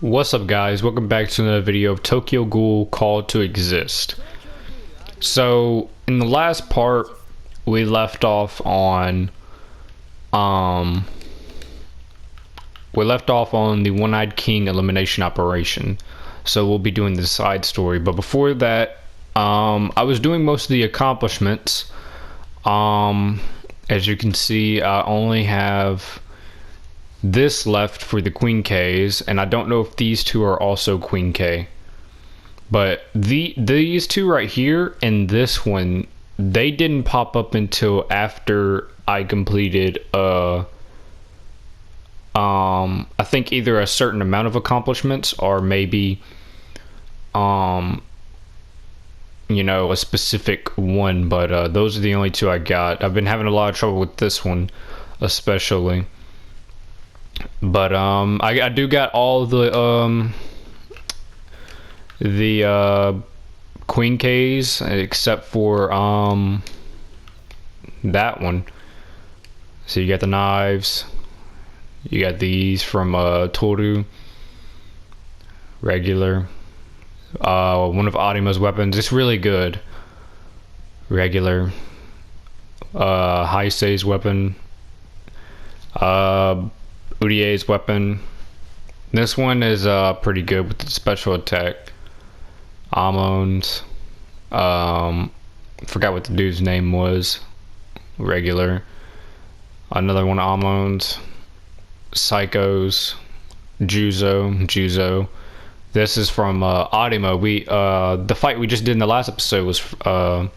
What's up, guys? Welcome back to another video of Tokyo Ghoul Call to Exist. So in the last part we left off on the One-Eyed King elimination operation. So we'll be doing the side story, but before that I was doing most of the accomplishments. As you can see, I only have this left for the Queen Ks, and I don't know if these two are also Queen K, but these two right here and this one, they didn't pop up until after I completed I think either a certain amount of accomplishments or maybe you know, a specific one, but those are the only two I got. I've been having a lot of trouble with this one especially. But I do got all the Queen Ks except for that one. So you got the knives, you got these from Toru, regular, one of Arima's weapons. It's really good. Regular, Heisei's weapon, Urie's weapon. This one is pretty good with the special attack. Amon's, forgot what the dude's name was. Regular. Another one of Amon's. Psycho's. Juzo. This is from Arima. The fight we just did in the last episode was the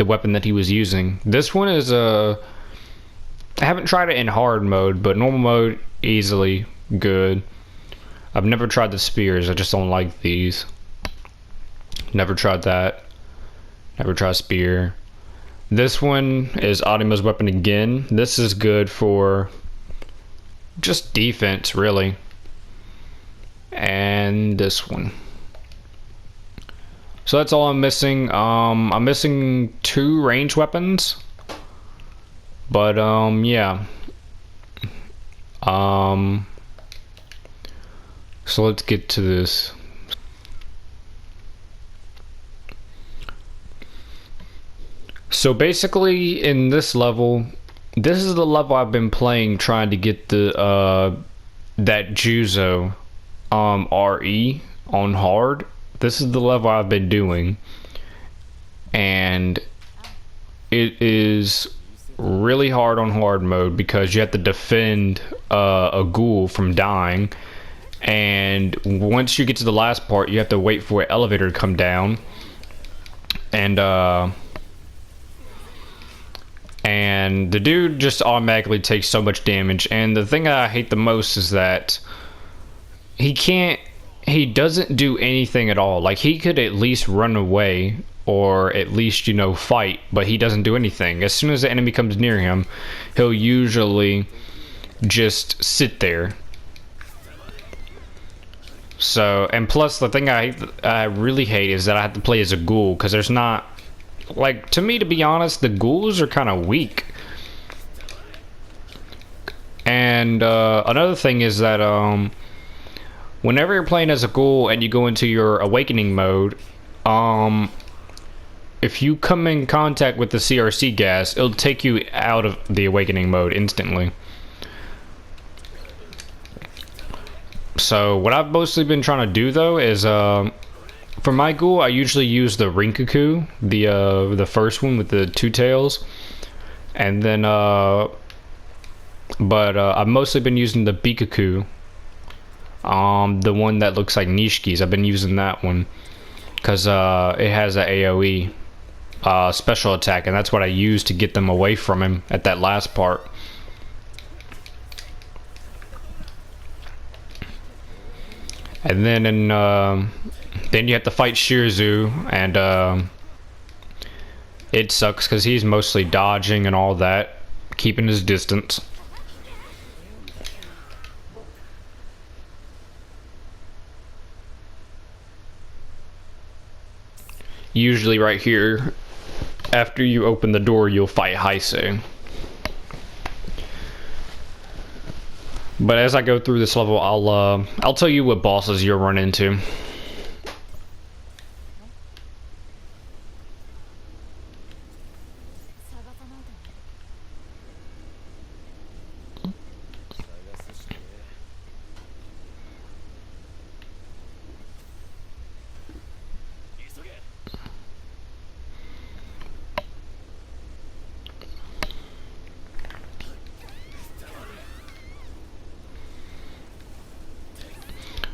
weapon that he was using. This one is I haven't tried it in hard mode, but normal mode, easily good. I've never tried the spears. I just don't like these. Never tried that. Never tried spear. This one is Arima's weapon again. This is good for just defense, really. And this one. So that's all I'm missing. I'm missing 2 range weapons. But yeah. So let's get to this. So basically in this level, this is the level I've been playing trying to get the that Juzo RE on hard. This is the level I've been doing, and it is really hard on hard mode because you have to defend a ghoul from dying, and once you get to the last part you have to wait for an elevator to come down, and the dude just automatically takes so much damage. And the thing I hate the most is that he doesn't do anything at all. Like, he could at least run away or at least, you know, fight, but he doesn't do anything. As soon as the enemy comes near him, he'll usually just sit there. So, and plus the thing I really hate is that I have to play as a ghoul, because there's not, like, to me, to be honest, the ghouls are kind of weak. And another thing is that whenever you're playing as a ghoul and you go into your awakening mode, if you come in contact with the CRC gas, it'll take you out of the awakening mode instantly. So what I've mostly been trying to do though is for my ghoul, I usually use the Rinkaku, the first one with the 2 tails, and then I've mostly been using the Bikaku, the one that looks like Nishiki's. I've been using that one because it has a AoE special attack, and that's what I used to get them away from him at that last part. And then then you have to fight Shirazu, and it sucks because he's mostly dodging and all that, keeping his distance. Usually right here, after you open the door, you'll fight Heisei. But as I go through this level, I'll tell you what bosses you'll run into.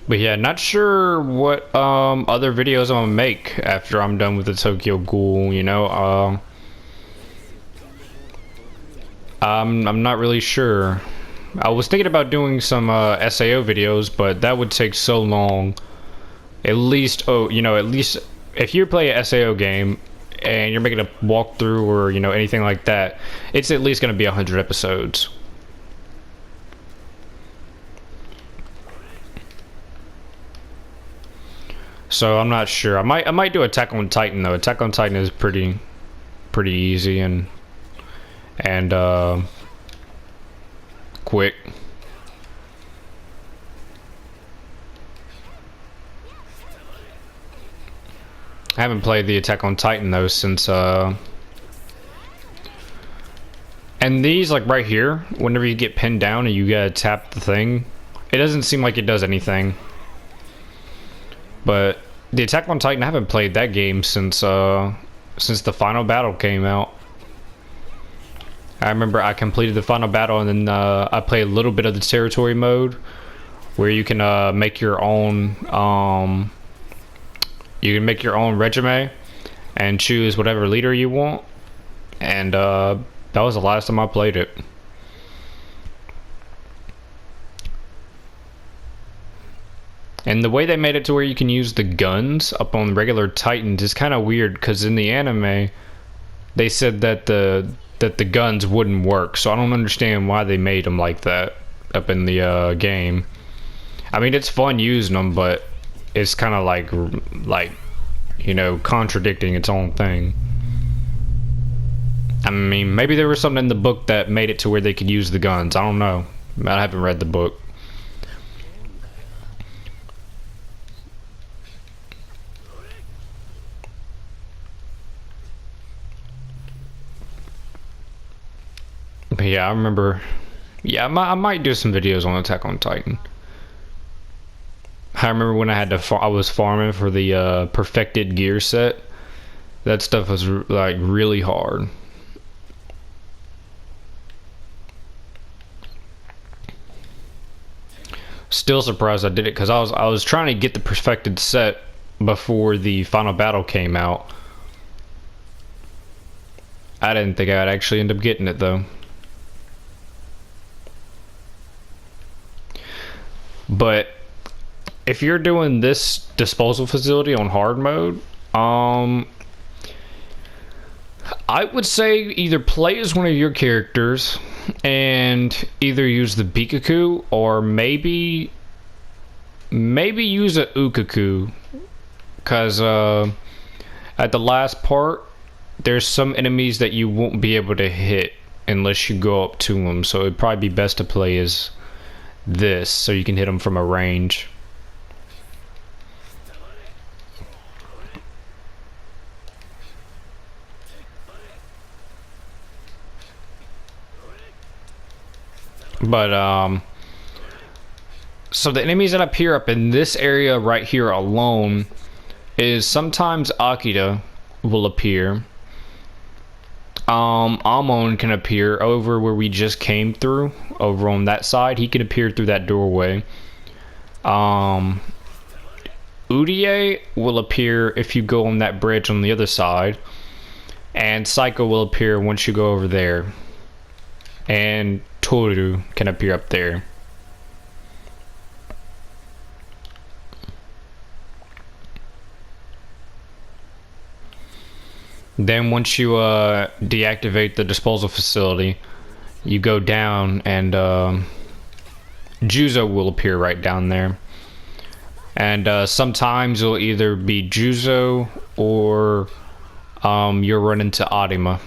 But yeah, not sure what other videos I'm gonna make after I'm done with the Tokyo Ghoul, you know. I'm not really sure. I was thinking about doing some SAO videos, but that would take so long. At least, at least if you play a SAO game and you're making a walkthrough or, anything like that, it's at least gonna be 100 episodes. So I'm not sure. I might do Attack on Titan though. Attack on Titan is pretty easy and quick. I haven't played the Attack on Titan though since and these, like right here, whenever you get pinned down and you gotta tap the thing, it doesn't seem like it does anything. But the Attack on Titan, I haven't played that game since the final battle came out. I remember I completed the final battle and then I played a little bit of the territory mode where you can make your own regime and choose whatever leader you want, and that was the last time I played it. And the way they made it to where you can use the guns up on regular Titans is kind of weird, because in the anime they said that the guns wouldn't work, so I don't understand why they made them like that up in the game. I mean, it's fun using them, but it's kind of like contradicting its own thing. I mean, maybe there was something in the book that made it to where they could use the guns. I don't know. I haven't read the book. But yeah, I remember. Yeah, I might do some videos on Attack on Titan. I remember when I was farming for the perfected gear set. That stuff was like really hard. Still surprised I did it, because I was trying to get the perfected set before the final battle came out. I didn't think I'd actually end up getting it though. But if you're doing this disposal facility on hard mode, I would say either play as one of your characters and either use the Bikaku or maybe use a Ukaku, because at the last part there's some enemies that you won't be able to hit unless you go up to them, so it'd probably be best to play as this so you can hit them from a range. But so the enemies that appear up in this area right here alone is sometimes Akita will appear. Amon can appear over where we just came through, over on that side. He can appear through that doorway. Urie will appear if you go on that bridge on the other side, and Psycho will appear once you go over there, and Toru can appear up there. Then once you deactivate the disposal facility, you go down and Juzo will appear right down there. And sometimes it'll either be Juzo or you'll run into Arima.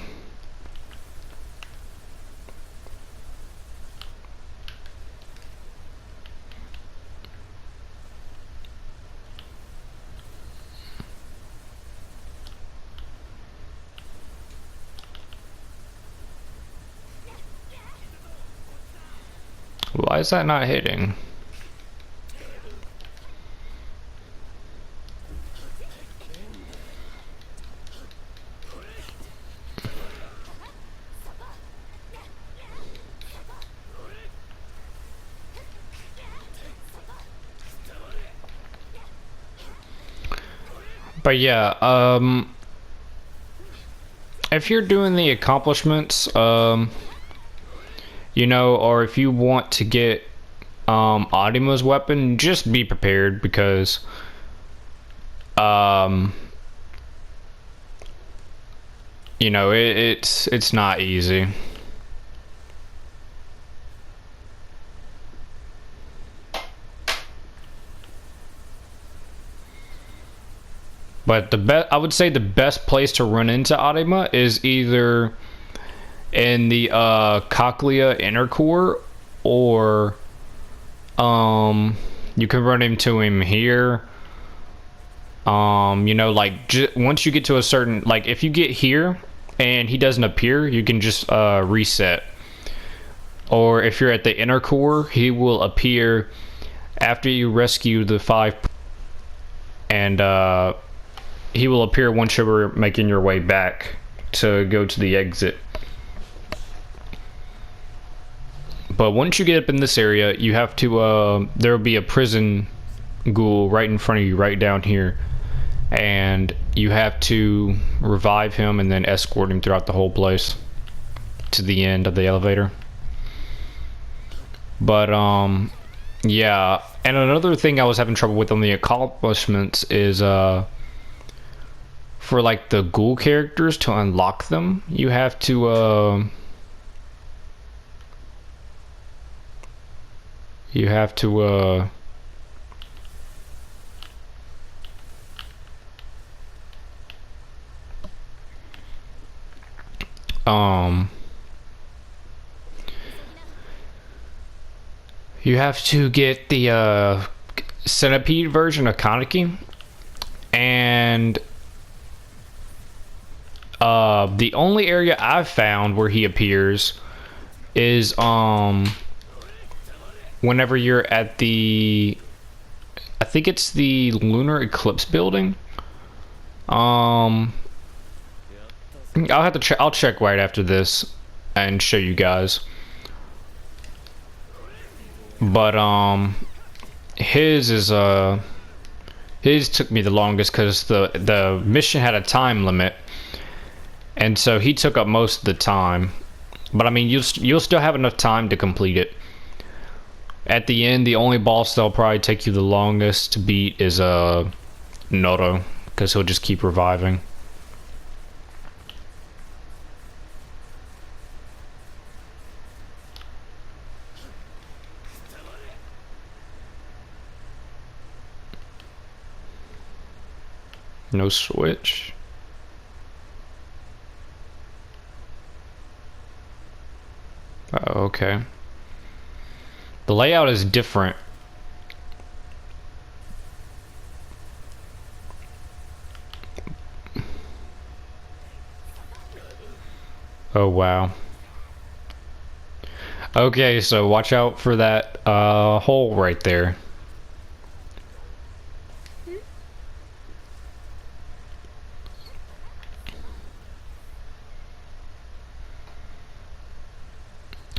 Why is that not hitting? But yeah, if you're doing the accomplishments, you know, or if you want to get Adima's weapon, just be prepared because you know, it's not easy. But I would say the best place to run into Adima is either in the cochlea inner core, or you can run into him here. You know, like once you get to a certain, like if you get here and he doesn't appear, you can just reset. Or if you're at the inner core, he will appear after you rescue the 5, and he will appear once you're making your way back to go to the exit. But once you get up in this area, you have to, there will be a prison ghoul right in front of you, right down here. And you have to revive him and then escort him throughout the whole place to the end of the elevator. But, yeah. And another thing I was having trouble with on the accomplishments is, for like the ghoul characters, to unlock them, you have to get the centipede version of Kaneki, and the only area I've found where he appears is whenever you're at the, I think it's the Lunar Eclipse building. I'll have to I'll check right after this and show you guys. But his is his took me the longest because the mission had a time limit. And so he took up most of the time, but I mean, you'll still have enough time to complete it. At the end, the only boss that'll probably take you the longest to beat is Noro, because he'll just keep reviving. No switch. Oh, okay. The layout is different. Oh, wow. Okay, so watch out for that hole right there.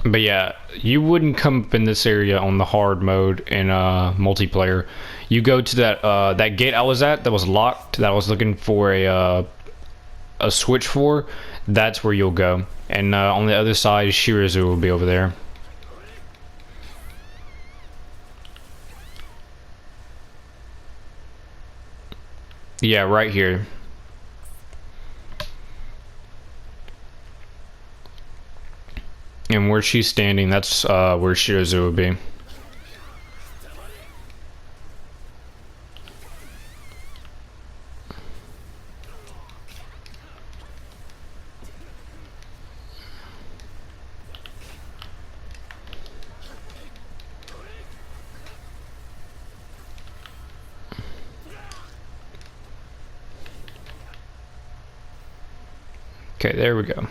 But yeah, you wouldn't come up in this area on the hard mode in multiplayer. You go to that that gate I was at that was locked, that I was looking for a switch for. That's where you'll go. And on the other side, Shirazu will be over there. Yeah, right here. And where she's standing, that's where Shirazu would be. Okay, there we go.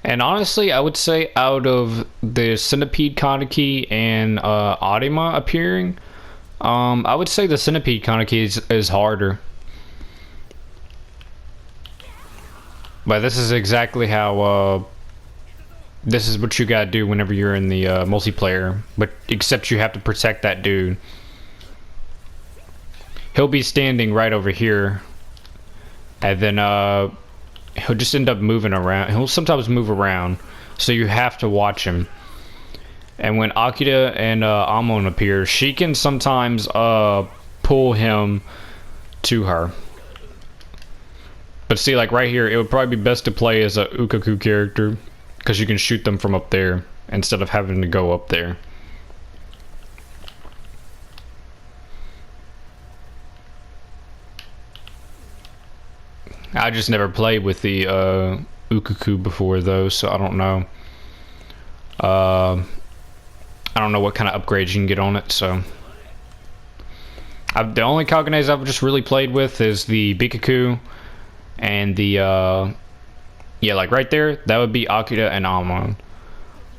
And honestly, I would say out of the Centipede Kaneki and Arima appearing, I would say the Centipede Kaneki is harder. But this is exactly how, this is what you gotta do whenever you're in the multiplayer. But except you have to protect that dude. He'll be standing right over here. And then, he'll just end up moving around. He'll sometimes move around, so you have to watch him. And when Akira and Amon appear, she can sometimes pull him to her. But see, like right here, it would probably be best to play as a Ukaku character, because you can shoot them from up there instead of having to go up there. I just never played with the Ukaku before though, so I don't know. I don't know what kind of upgrades you can get on it, so. The only Kagenes I've just really played with is the Bikaku and the, yeah, like right there, that would be Akira and Amon.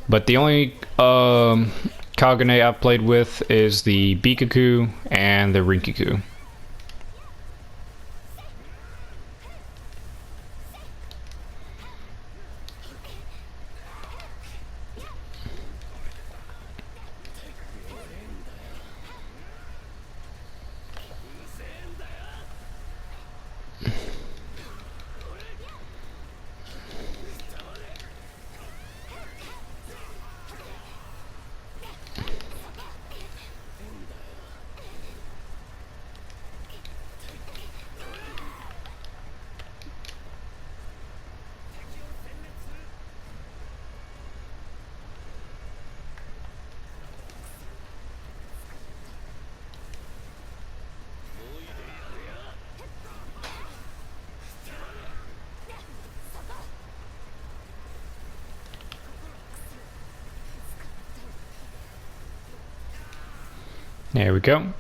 But the only Kagane I've played with is the Bikaku and the Rinkiku. There we go.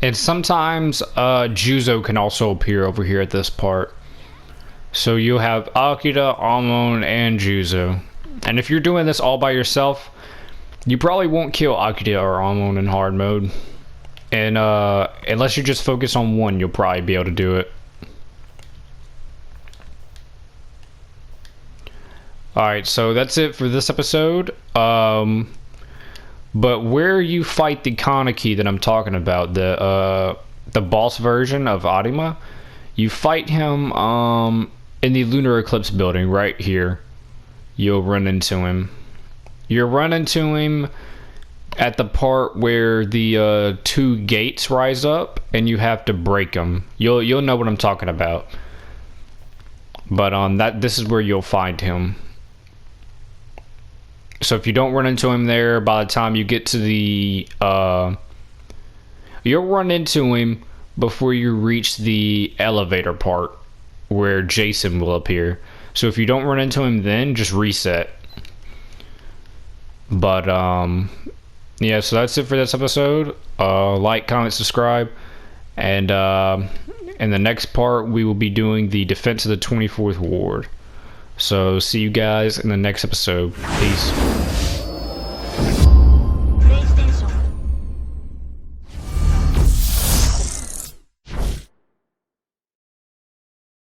And sometimes Juzo can also appear over here at this part. So you'll have Akira, Amon, and Juzo. And if you're doing this all by yourself, you probably won't kill Akira or Amon in hard mode. And unless you just focus on one, you'll probably be able to do it. Alright, so that's it for this episode. But where you fight the Kaneki that I'm talking about, the boss version of Arima, you fight him in the Lunar Eclipse building right here. You'll run into him. You'll run into him at the part where the two gates rise up, and you have to break them. You'll know what I'm talking about. But this is where you'll find him. So if you don't run into him there, by the time you get to the, you'll run into him before you reach the elevator part where Jason will appear. So if you don't run into him then, just reset. But, yeah, so that's it for this episode. Like, comment, subscribe. And, in the next part, we will be doing the defense of the 24th Ward. So, see you guys in the next episode. Peace.